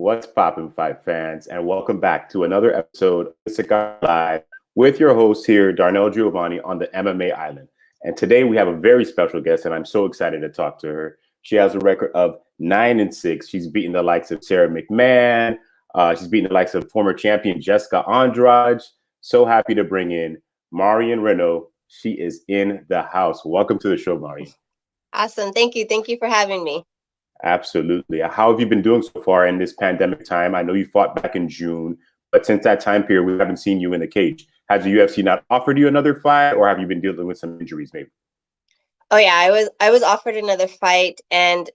What's poppin', fight fans, and welcome back to another episode of Cigar Live with your host here, Darnell Giovanni, on the MMA Island. And today we have a very special guest, and I'm so excited to talk to her. She has a record of 9-6. She's beaten the likes of Sarah McMahon. She's beaten the likes of former champion Jessica Andrade. So happy to bring in Marion Reneau. She is in the house. Welcome to the show, Marion. Awesome. Thank you. Thank you for having me. Absolutely. How have you been doing so far in this pandemic time? I know you fought back in June, but since that time period, we haven't seen you in the cage. Has the UFC not offered you another fight, or have you been dealing with some injuries maybe? Oh yeah, I was offered another fight, and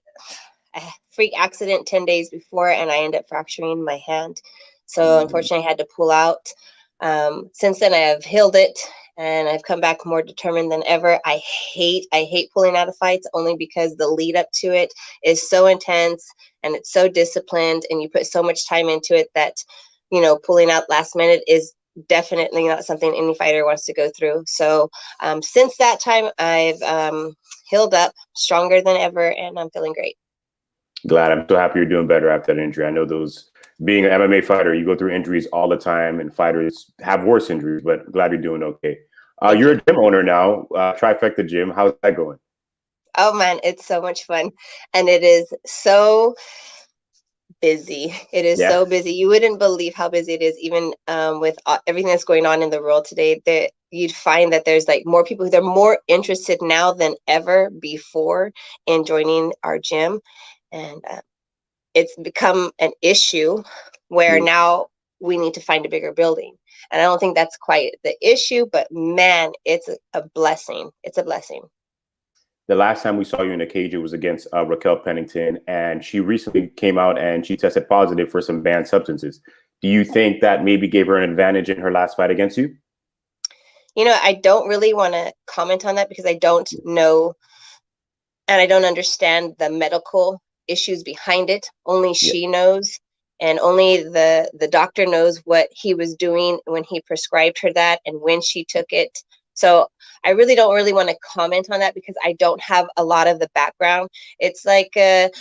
a freak accident 10 days before, and I ended up fracturing my hand. So unfortunately, I had to pull out. Since then, I have healed it, and I've come back more determined than ever. I hate pulling out of fights only because the lead up to it is so intense and it's so disciplined, and you put so much time into it that, you know, pulling out last minute is definitely not something any fighter wants to go through. So since that time, I've healed up stronger than ever, and I'm feeling great. Glad. I'm so happy you're doing better after that injury. I know being an MMA fighter, you go through injuries all the time, and fighters have worse injuries, but glad you're doing okay. You're a gym owner now, Trifecta Gym. How's that going? Oh man, it's so much fun. And it is so busy. It is so busy. You wouldn't believe how busy it is, even with everything that's going on in the world today. That you'd find that there's like more people. They're more interested now than ever before in joining our gym, and it's become an issue where now we need to find a bigger building. And I don't think that's quite the issue, but man, it's a blessing. It's a blessing. The last time we saw you in a cage, it was against Raquel Pennington, and she recently came out and she tested positive for some banned substances. Do you think that maybe gave her an advantage in her last fight against you? You know, I don't really want to comment on that because I don't know and I don't understand the medical issues behind it. Only she knows, and only the doctor knows what he was doing when he prescribed her that and when she took it. So I really don't want to comment on that because I don't have a lot of the background. It's like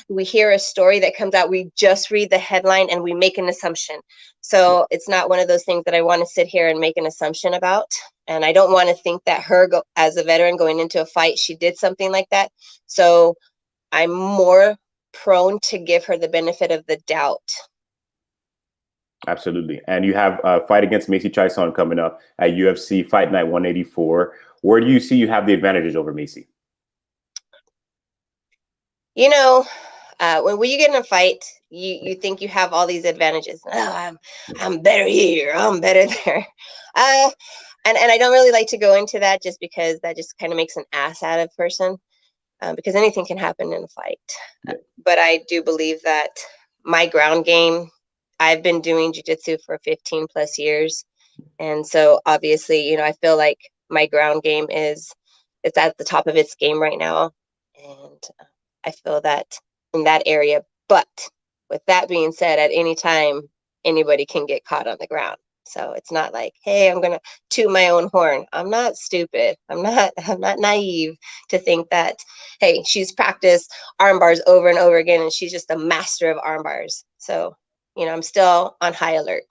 we hear a story that comes out, we just read the headline and we make an assumption. So it's not one of those things that I want to sit here and make an assumption about. And I don't want to think that as a veteran going into a fight, she did something like that. So I'm more prone to give her the benefit of the doubt. Absolutely. And you have a fight against Macy Chiasson coming up at UFC Fight Night 184. Where do you see you have the advantages over Macy? You know, when you get in a fight, you think you have all these advantages. Oh, I'm better here. I'm better there. And I don't really like to go into that just because that just kind of makes an ass out of a person because anything can happen in a fight. But I do believe that my ground game, I've been doing jiu-jitsu for 15 plus years. And so obviously, you know, I feel like my ground game it's at the top of its game right now. And I feel that in that area. But with that being said, at any time, anybody can get caught on the ground. So it's not like, hey, I'm going to toot my own horn. I'm not stupid. I'm not naive to think that, hey, she's practiced arm bars over and over again, and she's just a master of arm bars. So, you know, I'm still on high alert.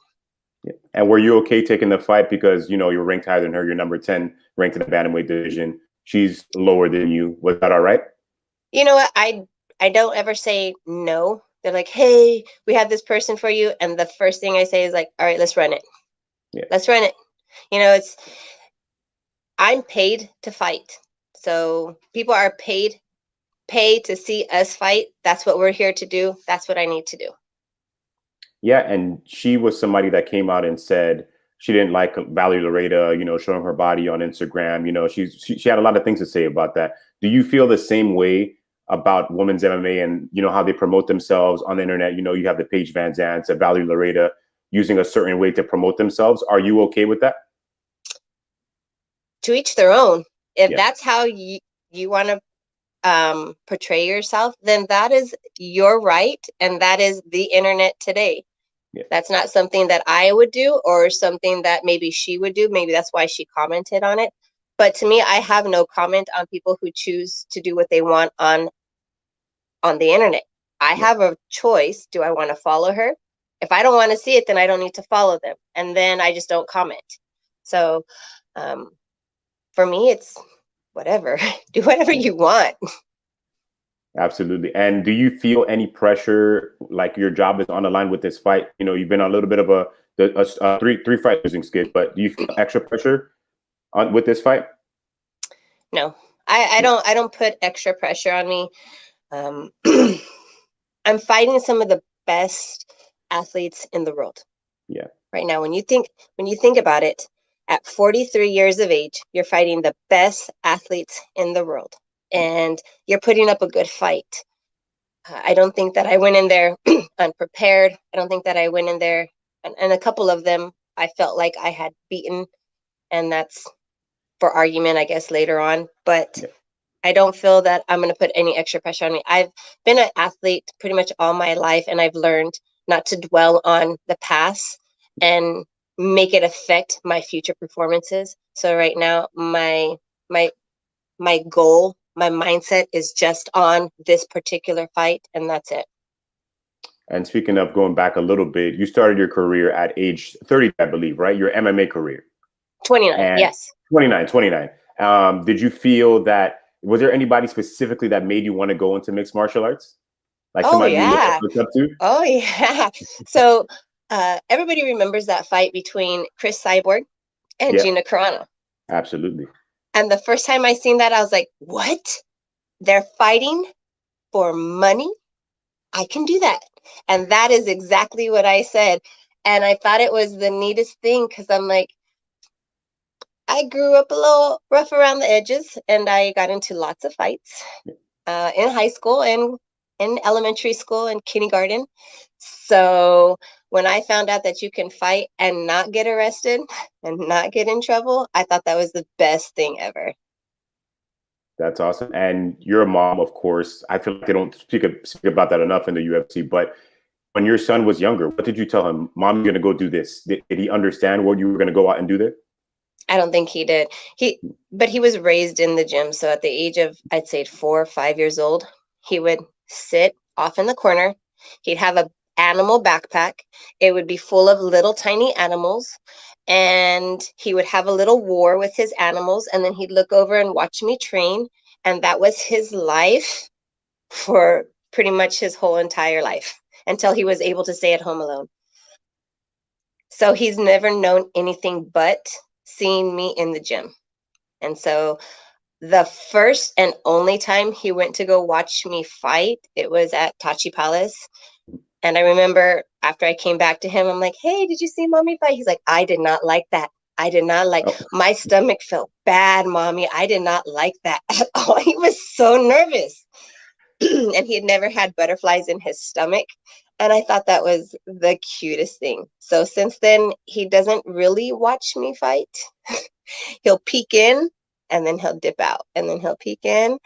And were you okay taking the fight because, you know, you're ranked higher than her? You're number 10 ranked in the Bantamweight division. She's lower than you. Was that all right? You know what? I don't ever say no. They're like, hey, we have this person for you. And the first thing I say is like, all right, let's run it. Let's run it. You know, I'm paid to fight. So people are paid to see us fight. That's what we're here to do. That's what I need to do. Yeah, and she was somebody that came out and said she didn't like Valerie Loretta, you know, showing her body on Instagram. You know, she had a lot of things to say about that. Do you feel the same way about women's MMA and, you know, how they promote themselves on the internet? You know, you have the Paige Van Zants, Valerie Loretta using a certain way to promote themselves. Are you okay with that? To each their own. If that's how you want to portray yourself, then that is your right, and that is the internet today. That's not something that I would do or something that maybe she would do. Maybe that's why she commented on it. But to me, I have no comment on people who choose to do what they want on the internet. I have a choice. Do I want to follow her? If I don't want to see it, then I don't need to follow them. And then I just don't comment. So for me, it's whatever. Do whatever you want. Absolutely. And do you feel any pressure, like your job is on the line with this fight? You know, you've been on a little bit of a three fight losing skid, but do you feel extra pressure on with this fight? No, I don't put extra pressure on me. I'm fighting some of the best athletes in the world. Yeah. Right now, when you think about it, at 43 years of age, you're fighting the best athletes in the world, and you're putting up a good fight. I don't think that I went in there unprepared. I don't think that I went in there, and a couple of them I felt like I had beaten, and that's for argument, I guess, later on. But Yeah. I don't feel that I'm going to put any extra pressure on me. I've been an athlete pretty much all my life, and I've learned not to dwell on the past and make it affect my future performances. So right now, my goal, my mindset is just on this particular fight, and that's it. And speaking of going back a little bit, you started your career at age 30, I believe, right? Your MMA career. 29, And yes. 29. Did you feel that, was there anybody specifically that made you want to go into mixed martial arts? Like Oh somebody you yeah. looked up to? Oh yeah. So everybody remembers that fight between Chris Cyborg and Yeah, Gina Carano. absolutely. And the first time I seen that, I was like, what? They're fighting for money? I can do that. And that is exactly what I said. And I thought it was the neatest thing because I'm like, I grew up a little rough around the edges, and I got into lots of fights in high school and in elementary school and kindergarten. So when I found out that you can fight and not get arrested and not get in trouble, I thought that was the best thing ever. That's awesome. And you're a mom, of course. I feel like they don't speak about that enough in the UFC. But when your son was younger, what did you tell him? Mom, you're going to go do this. Did he understand what you were going to go out and do there? I don't think he did. But he was raised in the gym. So at the age of, I'd say 4 or 5 years old, he would sit off in the corner. He'd have a animal backpack. It would be full of little tiny animals. And he would have a little war with his animals. And then he'd look over and watch me train. And that was his life for pretty much his whole entire life until he was able to stay at home alone. So he's never known anything but seeing me in the gym. And so the first and only time he went to go watch me fight, it was at Tachi Palace. And I remember after I came back to him, I'm like, hey, did you see mommy fight? He's like, I did not like that. I did not like, my stomach felt bad, mommy. I did not like that at all. He was so nervous. And he had never had butterflies in his stomach. And I thought that was the cutest thing. So since then, he doesn't really watch me fight. He'll peek in and then he'll dip out and then he'll peek in,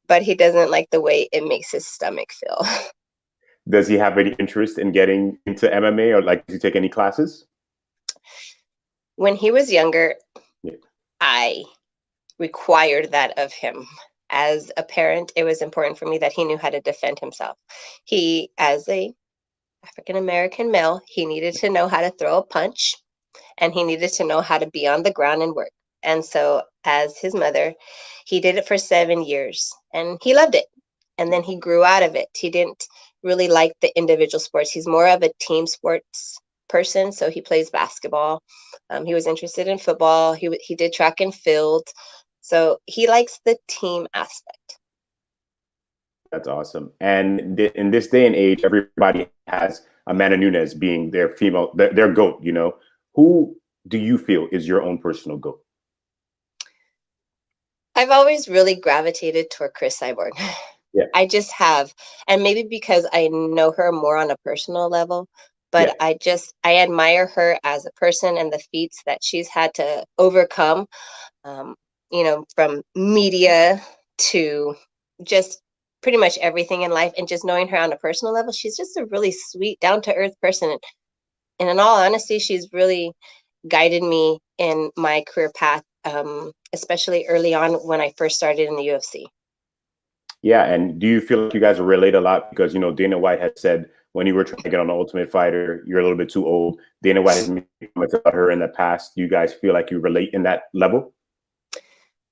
but he doesn't like the way it makes his stomach feel. Does he have any interest in getting into MMA, or like, does he take any classes? When he was younger, Yeah. I required that of him. As a parent, it was important for me that he knew how to defend himself. He, as a African-American male, he needed to know how to throw a punch, and he needed to know how to be on the ground and work. And so as his mother, he did it for 7 years and he loved it. And then he grew out of it. He didn't really like the individual sports. He's more of a team sports person. So he plays basketball. He was interested in football. He did track and field. So he likes the team aspect. That's awesome. And in this day and age, everybody has Amanda Nunes being their female, their GOAT, you know. Who do you feel is your own personal GOAT? I've always really gravitated toward Chris Cyborg. Yeah. I just have. And maybe because I know her more on a personal level, but Yeah. I admire her as a person and the feats that she's had to overcome, from media to just pretty much everything in life. And just knowing her on a personal level, she's just a really sweet, down-to-earth person. And in all honesty, she's really guided me in my career path, especially early on when I first started in the UFC. Yeah, and do you feel like you guys relate a lot? Because, you know, Dana White has said when you were trying to get on the Ultimate Fighter, you're a little bit too old. Dana White has made comments about her in the past. Do you guys feel like you relate in that level?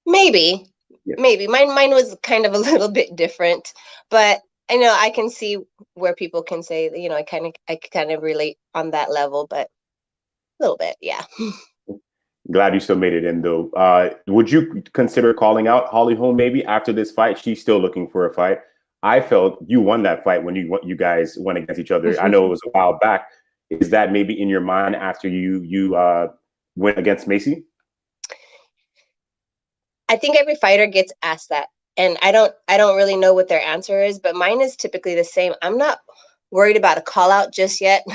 Maybe, Yeah. maybe. Mine was kind of a little bit different, but I know I can see where people can say, you know, I kind of relate on that level, but a little bit, yeah. Glad you still made it in, though. Would you consider calling out Holly Holm maybe after this fight? She's still looking for a fight. I felt you won that fight when you guys went against each other. I know it was a while back. Is that maybe in your mind after you went against Macy? I think every fighter gets asked that, and I don't really know what their answer is, but mine is typically the same. I'm not worried about a call out just yet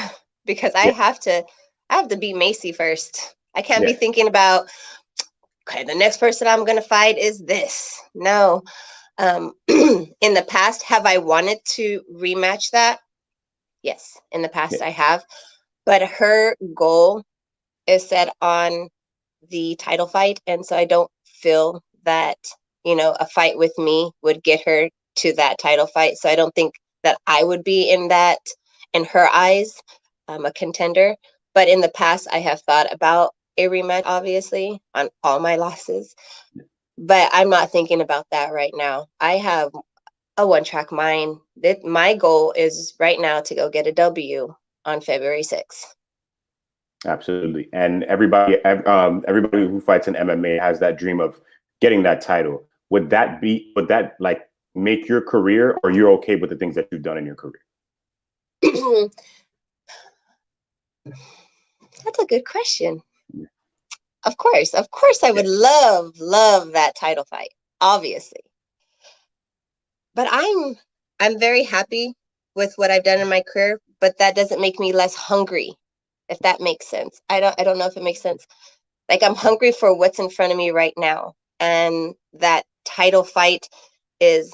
because I have to beat Macy first. I can't be thinking about, okay, the next person I'm gonna fight is this. No. In the past, have I wanted to rematch that? Yes, in the past I have, but her goal is set on the title fight, and so I don't feel that, you know, a fight with me would get her to that title fight. So I don't think that I would be in that, in her eyes, a contender. But in the past, I have thought about a rematch, obviously, on all my losses. But I'm not thinking about that right now. I have a one-track mind. My goal is right now to go get a W on February 6th. Absolutely. And everybody who fights in MMA has that dream of getting that title. Would that like make your career, or you're okay with the things that you've done in your career? That's a good question. Of course I would love that title fight, obviously. But I'm very happy with what I've done in my career, but that doesn't make me less hungry, if that makes sense. I don't know if it makes sense. Like, I'm hungry for what's in front of me right now, and that title fight is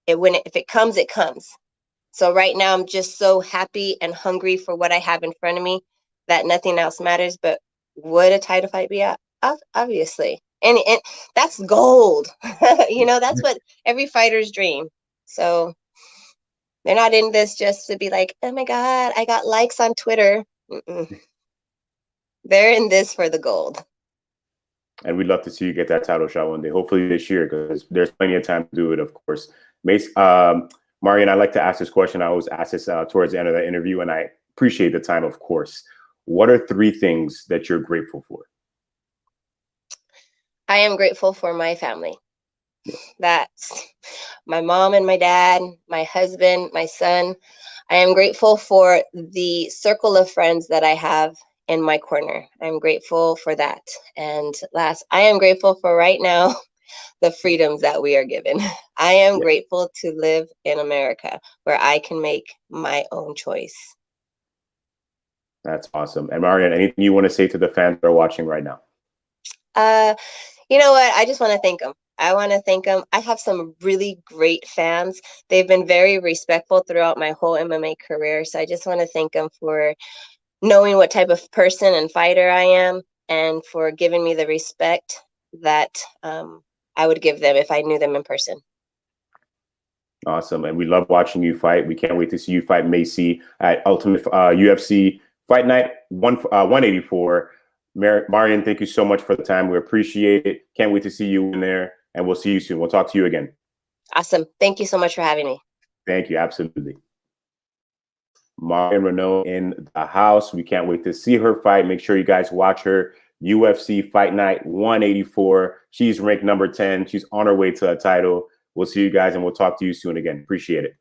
if it comes, it comes. So right now I'm just so happy and hungry for what I have in front of me that nothing else matters. But would a title fight be out? Obviously. And that's gold. You know, that's what every fighter's dream. So they're not in this just to be like, oh my God, I got likes on Twitter. They're in this for the gold. And we'd love to see you get that title shot one day, hopefully this year, because there's plenty of time to do it, of course. Mace, Marion, I like to ask this question. I always ask this towards the end of the interview, and I appreciate the time, of course. What are 3 things that you're grateful for? I am grateful for my family. That's my mom and my dad, my husband, my son. I am grateful for the circle of friends that I have in my corner. I'm grateful for that. And last, I am grateful for right now the freedoms that we are given. I am grateful to live in America where I can make my own choice. That's awesome. And Marion, anything you want to say to the fans that are watching right now? You know what? I just want to thank them. I want to thank them. I have some really great fans. They've been very respectful throughout my whole MMA career. So I just want to thank them for knowing what type of person and fighter I am, and for giving me the respect that I would give them if I knew them in person. Awesome. And we love watching you fight. We can't wait to see you fight Macy at Ultimate UFC Fight Night 184. Marion, thank you so much for the time. We appreciate it. Can't wait to see you in there, and we'll see you soon. We'll talk to you again. Awesome. Thank you so much for having me. Thank you. Absolutely. Marion Reneau in the house. We can't wait to see her fight. Make sure you guys watch her UFC Fight Night 184. She's ranked number 10. She's on her way to a title. We'll see you guys, and we'll talk to you soon again. Appreciate it.